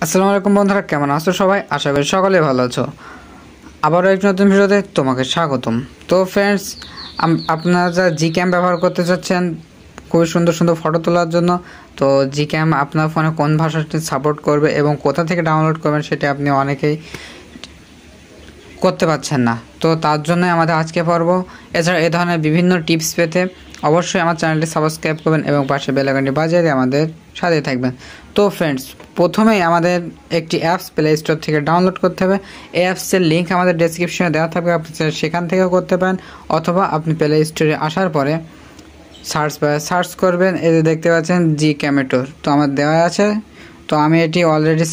আসসালামু আলাইকুম বন্ধুরা, কেমন আছো সবাই? আশা করি সকলে ভালো আছো। আবারও এক নতুন ভিডিওতে তোমাকে স্বাগতম। তো ফ্রেন্ডস, আপনারা যা জিক্যাম ব্যবহার করতে চাচ্ছেন খুবই সুন্দর সুন্দর ফটো তোলার জন্য, তো জিক্যাম আপনার ফোনে কোন ভাষাটি সাপোর্ট করবে এবং কোথা থেকে ডাউনলোড করবেন সেটা আপনি অনেকেই করতে পারছেন না। তো তার জন্যই আমাদের আজকে পর্ব। এছাড়া এ ধরনের বিভিন্ন টিপস পেতে অবশ্যই আমার চ্যানেলটি সাবস্ক্রাইব করবেন এবং পাশে বেল আইকনটি বাজিয়ে দিয়ে আমাদের সাথে থাকবেন। তো ফ্রেন্ডস, প্রথমেই আমাদের একটি অ্যাপস প্লে স্টোর থেকে ডাউনলোড করতে হবে। এই অ্যাপসের লিঙ্ক আমাদের ডেসক্রিপশনে দেওয়া থাকবে, আপনি সেখান থেকেও করতে পারেন, অথবা আপনি প্লে স্টোরে আসার পরে সার্চ করবেন। এই যে দেখতে পাচ্ছেন Gcamator, তো আমার দেওয়া আছে। তো আমি এটি অলরেডি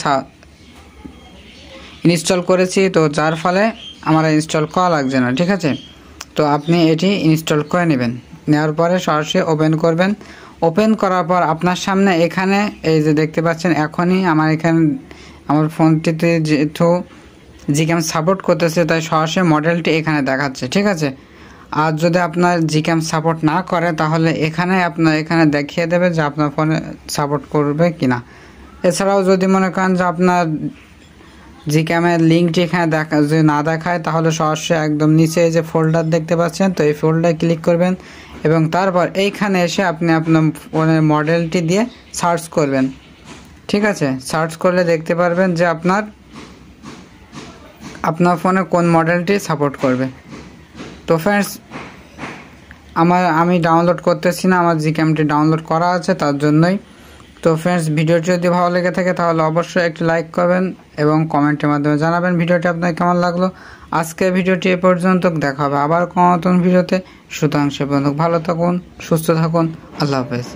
ইনস্টল করেছি, তো যার ফলে আমার ইনস্টল করা লাগছে না, ঠিক আছে। তো আপনি এটি ইনস্টল করে নেবেন, নেওয়ার পরে সরাসরি ওপেন করবেন। ওপেন করার পর আপনার সামনে এখানে এই যে দেখতে পাচ্ছেন, এখনই আমার ফোনটিতে যেহেতু জিক্যাম সাপোর্ট করতেছে তাই সরাসরি মডেলটি এখানে দেখাচ্ছে, ঠিক আছে। আর যদি আপনার জিক্যাম সাপোর্ট না করে তাহলে এখানে দেখিয়ে দেবে যে আপনার ফোনে সাপোর্ট করবে কিনা। এছাড়াও যদি মনে করেন যে আপনার জিক্যামের লিঙ্কটি এখানে যদি না দেখায় তাহলে সরাসরি একদম নিচে যে ফোল্ডার দেখতে পাচ্ছেন, তো এই ফোল্ডারে ক্লিক করবেন এবং তারপর এইখানে এসে আপনি আপনার ফোনের মডেলটি দিয়ে সার্চ করবেন, ঠিক আছে। সার্চ করলে দেখতে পারবেন যে আপনার ফোনে কোন মডেলটি সাপোর্ট করবে। তো ফ্রেন্ডস, আমি ডাউনলোড করতেছি না, আমার জিক্যামটি ডাউনলোড করা আছে তার জন্যই। তো ফ্রেন্ডস, ভিডিওটি যদি ভালো লেগে থাকে তাহলে অবশ্যই একটি লাইক করবেন এবং কমেন্টের মাধ্যমে জানাবেন ভিডিওটি আপনার কেমন লাগলো। আজকের ভিডিওটি এ পর্যন্ত, দেখা হবে আবার কোনো নতুন ভিডিওতে। সুতরাং সে পর্যন্ত ভালো থাকুন, সুস্থ থাকুন, আল্লাহ হাফেজ।